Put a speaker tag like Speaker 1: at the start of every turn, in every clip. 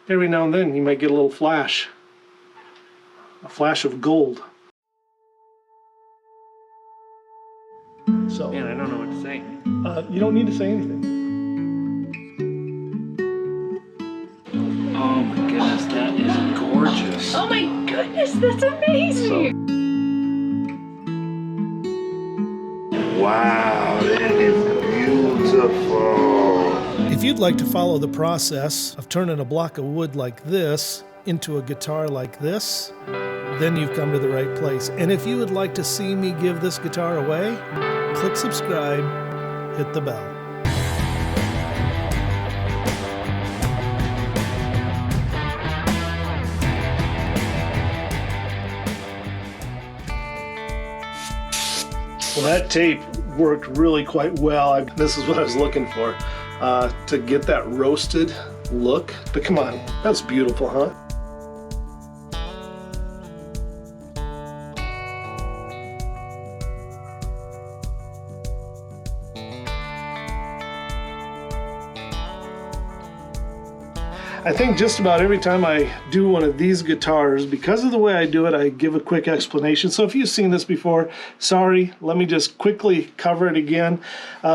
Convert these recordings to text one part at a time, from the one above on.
Speaker 1: Every now and then you might get a little flash. A flash of gold. So,
Speaker 2: man, I don't know what to say.
Speaker 1: You don't need to say anything.
Speaker 2: Oh my goodness, that is gorgeous.
Speaker 3: Oh my goodness, that's amazing!
Speaker 4: Wow, that is beautiful.
Speaker 1: If you'd like to follow the process of turning a block of wood like this into a guitar like this, then you've come to the right place. And if you would like to see me give this guitar away, click subscribe, hit the bell. Well, that tape worked really quite well. This is what I was looking for, to get that roasted look. But come on, that's beautiful, huh? I think just about every time I do one of these guitars, because of the way I do it, I give a quick explanation. So if you've seen this before, sorry, let me just quickly cover it again.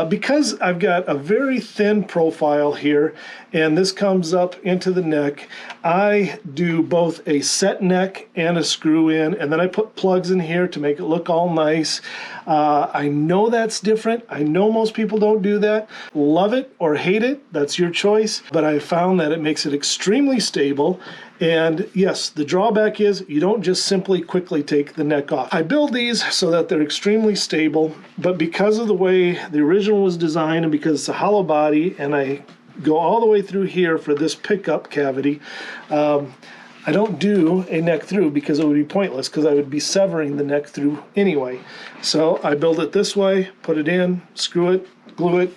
Speaker 1: Because I've got a very thin profile here, and this comes up into the neck, I do both a set neck and a screw in, and then I put plugs in here to make it look all nice. I know that's different. I know most people don't do that. Love it or hate it, that's your choice. But I found that it makes it extremely stable. And yes, the drawback is you don't just simply quickly take the neck off. I build these so that they're extremely stable, but because of the way the original was designed and because it's a hollow body and I go all the way through here for this pickup cavity, I don't do a neck through because it would be pointless because I would be severing the neck through anyway. So I build it this way, put it in, screw it, glue it,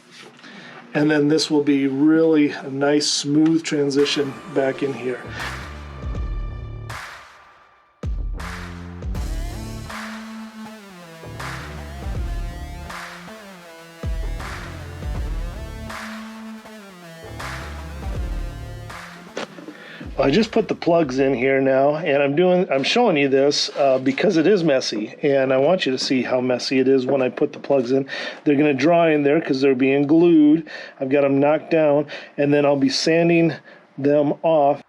Speaker 1: and then this will be really a nice smooth transition back in here. I just put the plugs in here now, and I'm showing you this because it is messy, and I want you to see how messy it is when I put the plugs in. They're going to dry in there because they're being glued. I've got them knocked down, and then I'll be sanding them off.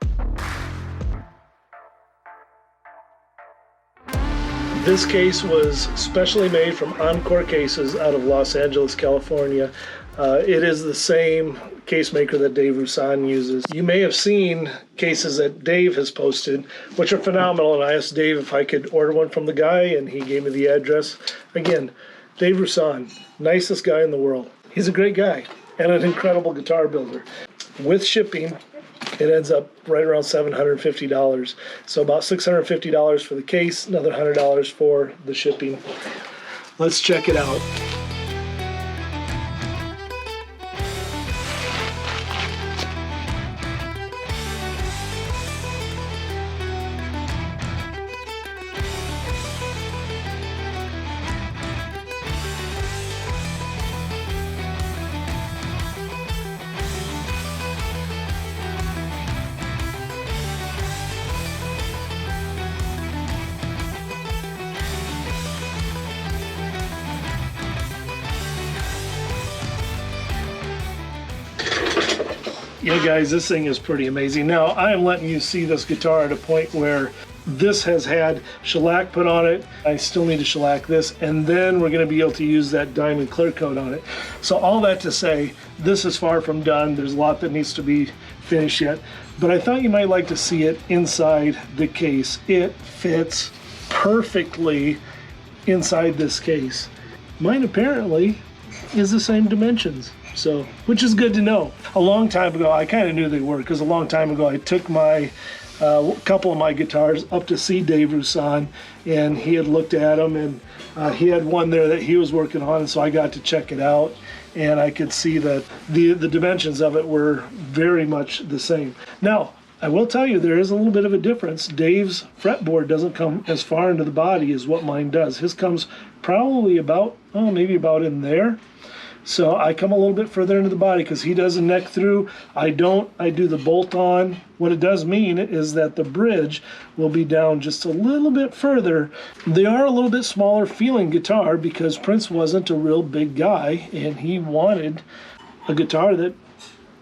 Speaker 1: This case was specially made from Encore Cases out of Los Angeles, California. It is the same case maker that Dave Roussan uses. You may have seen cases that Dave has posted, which are phenomenal, and I asked Dave if I could order one from the guy, and he gave me the address. Again, Dave Roussan, nicest guy in the world. He's a great guy and an incredible guitar builder. With shipping, it ends up right around $750. So about $650 for the case, another $100 for the shipping. Let's check it out. Yeah, guys, this thing is pretty amazing. Now, I am letting you see this guitar at a point where this has had shellac put on it. I still need to shellac this, and then we're going to be able to use that diamond clear coat on it. So all that to say, this is far from done. There's a lot that needs to be finished yet, but I thought you might like to see it inside the case. It fits perfectly inside this case. Mine apparently is the same dimensions. So, which is good to know. A long time ago, I kind of knew they were, because a long time ago I took my couple of my guitars up to see Dave Roussan, and he had looked at them, and he had one there that he was working on, and so I got to check it out, and I could see that the dimensions of it were very much the same. Now, I will tell you there is a little bit of a difference. Dave's fretboard doesn't come as far into the body as what mine does. His comes probably about, maybe about in there. So I come a little bit further into the body because he does a neck through. I don't. I do the bolt on. What it does mean is that the bridge will be down just a little bit further. They are a little bit smaller feeling guitar because Prince wasn't a real big guy and he wanted a guitar that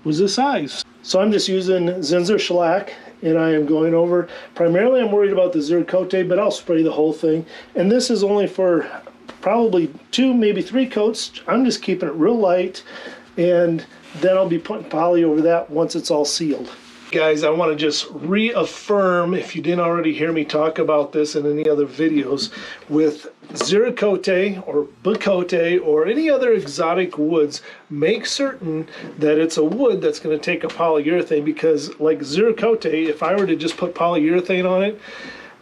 Speaker 1: was this size. So I'm just using Zinsser Shellac, and I am going over, primarily I'm worried about the Zercote, but I'll spray the whole thing. And this is only for probably 2, maybe 3 coats. I'm just keeping it real light, and then I'll be putting poly over that once it's all sealed. Guys, I want to just reaffirm, if you didn't already hear me talk about this in any other videos, with Zercote or Bacote or any other exotic woods, make certain that it's a wood that's going to take a polyurethane, because like Zercote, if I were to just put polyurethane on it,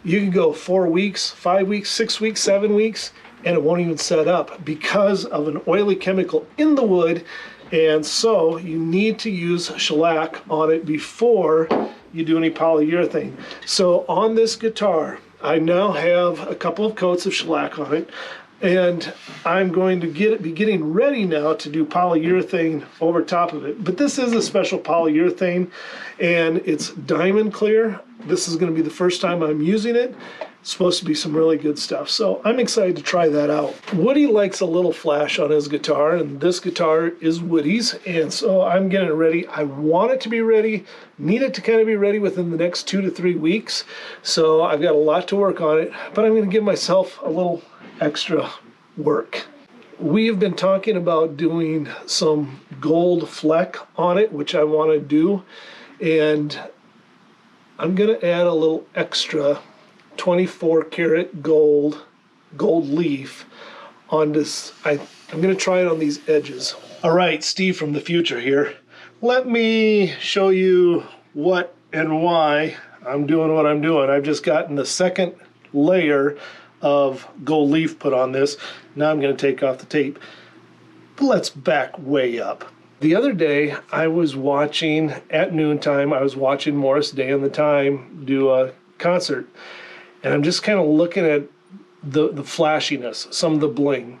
Speaker 1: you can go 4 weeks, 5 weeks, 6 weeks, 7 weeks, and it won't even set up because of an oily chemical in the wood. And so you need to use shellac on it before you do any polyurethane. So on this guitar, I now have a couple of coats of shellac on it, and I'm going to be getting ready now to do polyurethane over top of it. But this is a special polyurethane, and it's diamond clear. This is going to be the first time I'm using it. It's supposed to be some really good stuff, so I'm excited to try that out. Woody likes a little flash on his guitar, and this guitar is Woody's, and so I'm getting it ready. I want it to be ready, need it to kind of be ready within the next 2 to 3 weeks, so I've got a lot to work on it, but I'm going to give myself a little extra work. We have been talking about doing some gold fleck on it, which I want to do, and I'm going to add a little extra 24 karat gold leaf on this. I'm going to try it on these edges. All right, Steve from the future here. Let me show you what and why I'm doing what I'm doing. I've just gotten the second layer of gold leaf put on this. Now I'm going to take off the tape. But let's back way up. The other day I was watching, at noontime, I was watching Morris Day and the Time do a concert. And I'm just kind of looking at the flashiness, some of the bling.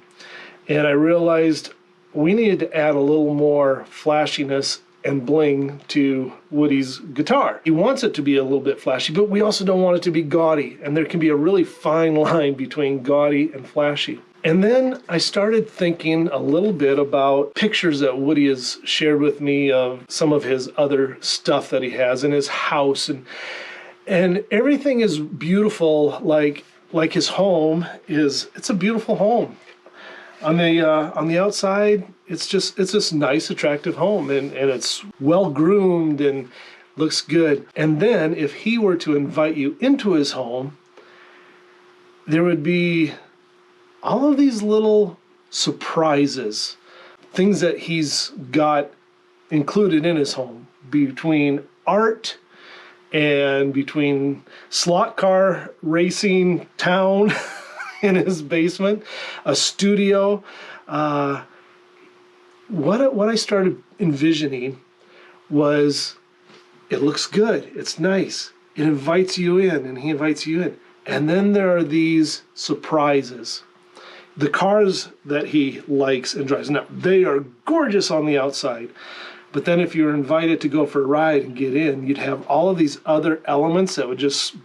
Speaker 1: And I realized we needed to add a little more flashiness and bling to Woody's guitar. He wants it to be a little bit flashy, but we also don't want it to be gaudy. And there can be a really fine line between gaudy and flashy. And then I started thinking a little bit about pictures that Woody has shared with me of some of his other stuff that he has in his house. And everything is beautiful, like his home is. It's a beautiful home. On the outside, it's this nice, attractive home, and it's well groomed and looks good. And then if he were to invite you into his home, there would be all of these little surprises, things that he's got included in his home, between art and between slot car racing town in his basement, a studio. What I started envisioning was, it looks good, it's nice, it invites you in, and he invites you in. And then there are these surprises. The cars that he likes and drives, now they are gorgeous on the outside, but then if you're invited to go for a ride and get in, you'd have all of these other elements that would just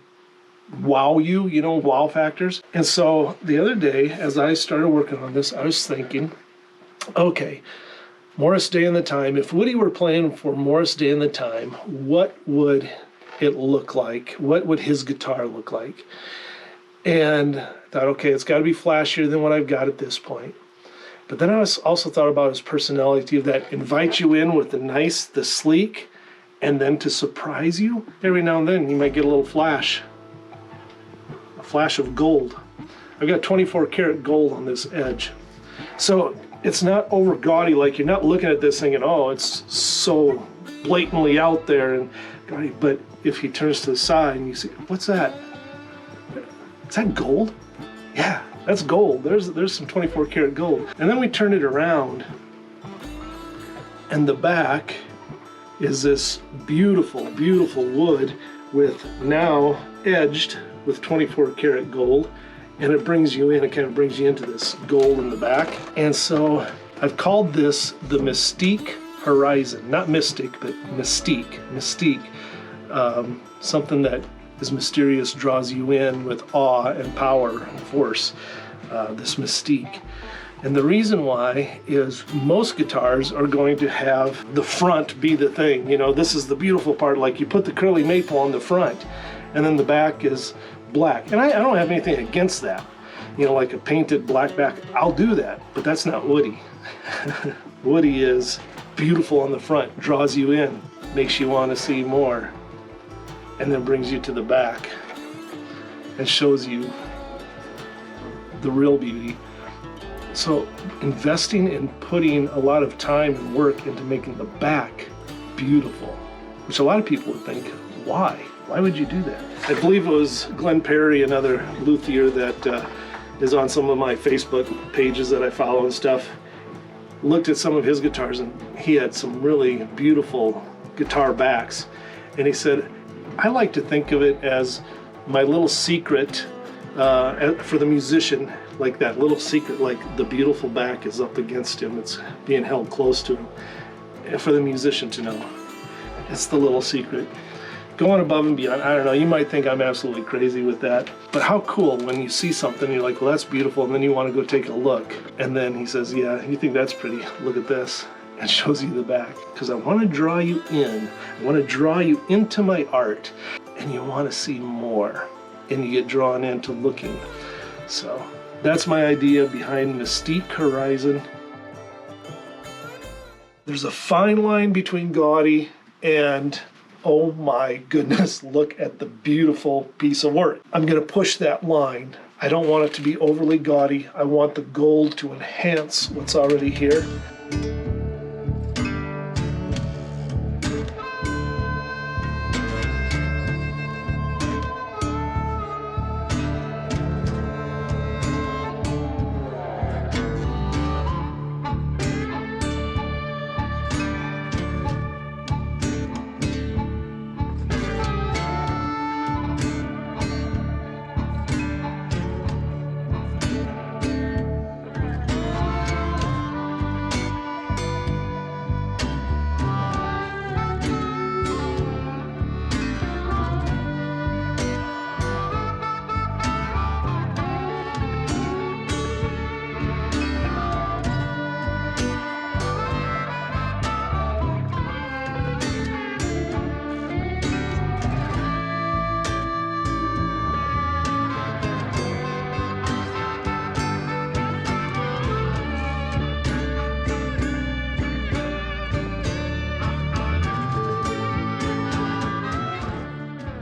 Speaker 1: wow you, you know, wow factors. And so the other day, as I started working on this, I was thinking, okay, Morris Day and the Time, if Woody were playing for Morris Day and the Time, what would it look like? What would his guitar look like? And I thought, okay, it's got to be flashier than what I've got at this point. But then I also thought about his personality, of that invite you in with the nice, the sleek, and then to surprise you. Every now and then you might get a little flash, a flash of gold. I've got 24 karat gold on this edge. So it's not over gaudy, like you're not looking at this thinking, oh, it's so blatantly out there and gaudy. But if he turns to the side and you see, what's that? Is that gold? Yeah, that's gold. There's some 24 karat gold. And then we turn it around, and the back is this beautiful, beautiful wood with now edged with 24 karat gold. And it brings you in, it kind of brings you into this gold in the back. And so I've called this the Mystique Horizon, not Mystic, but Mystique. Mystique, something that is mysterious, draws you in with awe and power and force, this Mystique. And the reason why is most guitars are going to have the front be the thing. You know, this is the beautiful part, like you put the curly maple on the front and then the back is black. And I don't have anything against that. You know, like a painted black back, I'll do that, but that's not Woody. Woody is beautiful on the front, draws you in, makes you want to see more, and then brings you to the back and shows you the real beauty. So investing in putting a lot of time and work into making the back beautiful, which a lot of people would think, why? Why would you do that? I believe it was Glenn Perry, another luthier that is on some of my Facebook pages that I follow and stuff, looked at some of his guitars and he had some really beautiful guitar backs. And he said, I like to think of it as my little secret for the musician, like that little secret, like the beautiful back is up against him, it's being held close to him. And for the musician to know, it's the little secret. Going above and beyond, I don't know, you might think I'm absolutely crazy with that, but how cool when you see something, you're like, well, that's beautiful, and then you want to go take a look. And then he says, yeah, you think that's pretty, look at this, and shows you the back. Because I want to draw you in, I want to draw you into my art, and you want to see more, and you get drawn into looking. So that's my idea behind Mystique Horizon. There's a fine line between gaudy and, oh my goodness, look at the beautiful piece of work. I'm going to push that line. I don't want it to be overly gaudy. I want the gold to enhance what's already here.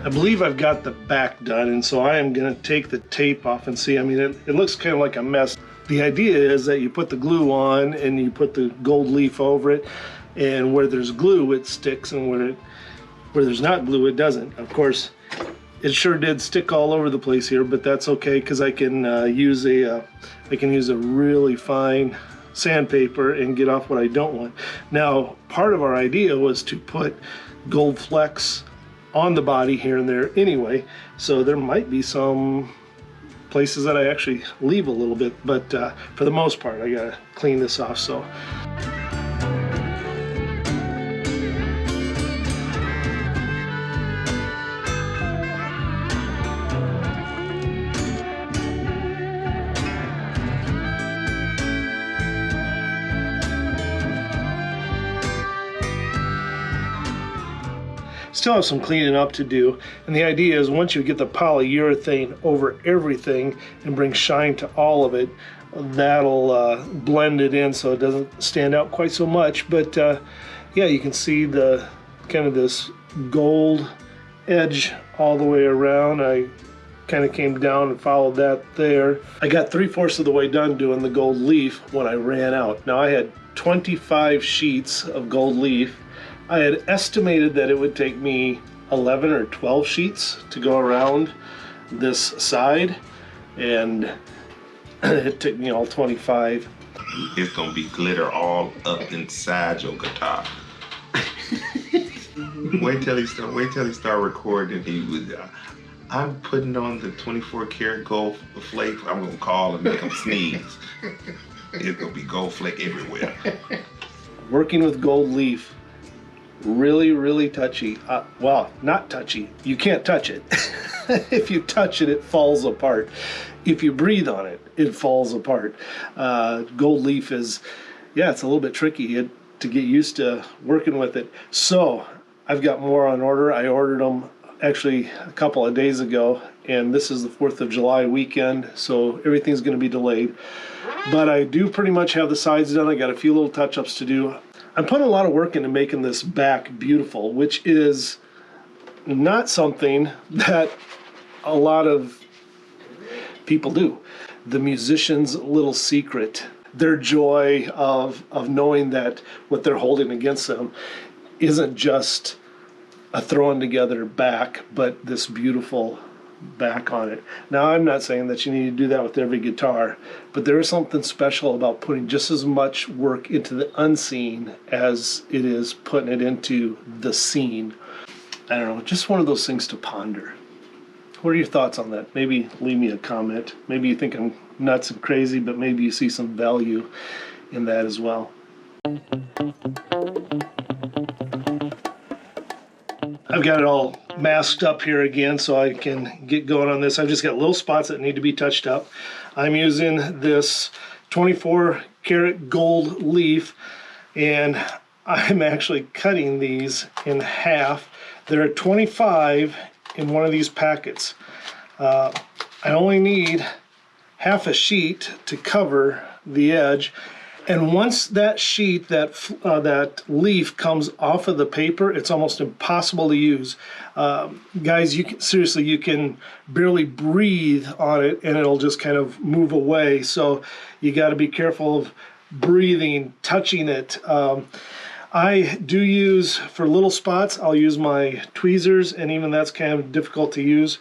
Speaker 1: I believe I've got the back done, and so I am going to take the tape off and see. I mean, it looks kind of like a mess. The idea is that you put the glue on and you put the gold leaf over it, and where there's glue it sticks, and where there's not glue it doesn't. Of course, it sure did stick all over the place here, but that's okay because I can use a really fine sandpaper and get off what I don't want. Now, part of our idea was to put gold flecks on the body here and there anyway, so there might be some places that I actually leave a little bit, but for the most part I gotta clean this off. So still have some cleaning up to do, and the idea is once you get the polyurethane over everything and bring shine to all of it, that'll blend it in so it doesn't stand out quite so much. But yeah, you can see the kind of this gold edge all the way around. I kind of came down and followed that there. I got 3/4 of the way done doing the gold leaf when I ran out. Now I had 25 sheets of gold leaf. I had estimated that it would take me 11 or 12 sheets to go around this side, and it took me all 25.
Speaker 4: It's gonna be glitter all up inside your guitar. Wait till he start recording. He was, I'm putting on the 24 karat gold flake. I'm gonna call and make him sneeze. It's gonna be gold flake everywhere.
Speaker 1: Working with gold leaf, really, really touchy. Well, not touchy. You can't touch it. If you touch it, it falls apart. If you breathe on it, it falls apart. Gold leaf is, yeah, it's a little bit tricky to get used to working with it. So I've got more on order. I ordered them actually a couple of days ago, and this is the 4th of July weekend, so everything's going to be delayed. But I do pretty much have the sides done. I got a few little touch-ups to do. I'm putting a lot of work into making this back beautiful, which is not something that a lot of people do. The musician's little secret, their joy of knowing that what they're holding against them isn't just a thrown together back, but this beautiful back on it. Now, I'm not saying that you need to do that with every guitar, but there is something special about putting just as much work into the unseen as it is putting it into the scene. I don't know, just one of those things to ponder. What are your thoughts on that? Maybe leave me a comment. Maybe you think I'm nuts and crazy, but maybe you see some value in that as well. I've got it all masked up here again so I can get going on this. I've just got little spots that need to be touched up. I'm using this 24 karat gold leaf, and I'm actually cutting these in half. There are 25 in one of these packets. I only need half a sheet to cover the edge. And once that sheet, that leaf comes off of the paper, it's almost impossible to use. Guys, seriously, you can barely breathe on it and it'll just kind of move away. So you got to be careful of breathing, touching it. I do use, for little spots, I'll use my tweezers, and even that's kind of difficult to use.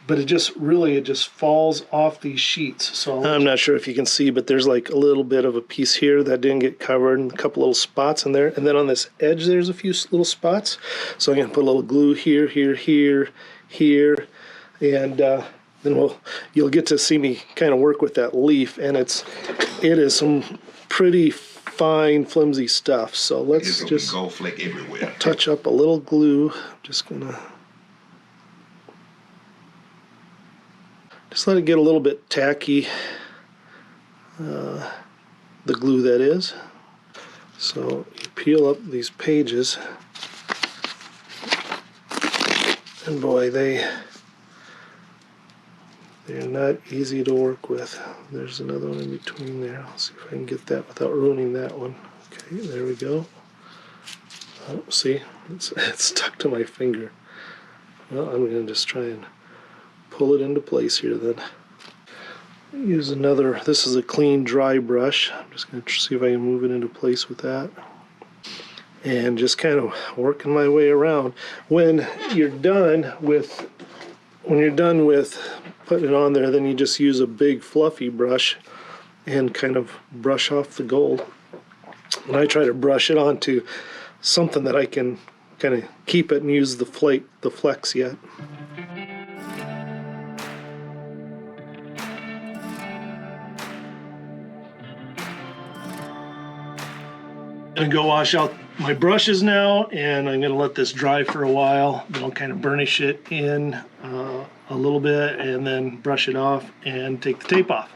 Speaker 1: But it just falls off these sheets. So I'm not sure if you can see, but there's like a little bit of a piece here that didn't get covered, and a couple little spots in there. And then on this edge, there's a few little spots. So I'm gonna put a little glue here, here, here, here, and then you'll get to see me kind of work with that leaf, and it is some pretty fine, flimsy stuff. So let's just
Speaker 4: gold flake everywhere.
Speaker 1: Touch up a little glue. I'm just gonna let it get a little bit tacky, the glue that is. So you peel up these pages, and boy, they're not easy to work with. There's another one in between there. I'll see if I can get that without ruining that one. Okay, there we go. Oh, see, it's stuck to my finger. Well, I'm going to just try and pull it into place here then. Use another, this is a clean dry brush. I'm just going to see if I can move it into place with that. And just kind of working my way around. When you're done with putting it on there, then you just use a big fluffy brush and kind of brush off the gold. And I try to brush it onto something that I can kind of keep it and use the flex yet. I'm gonna go wash out my brushes now, and I'm gonna let this dry for a while. Then I'll kind of burnish it in a little bit, and then brush it off and take the tape off.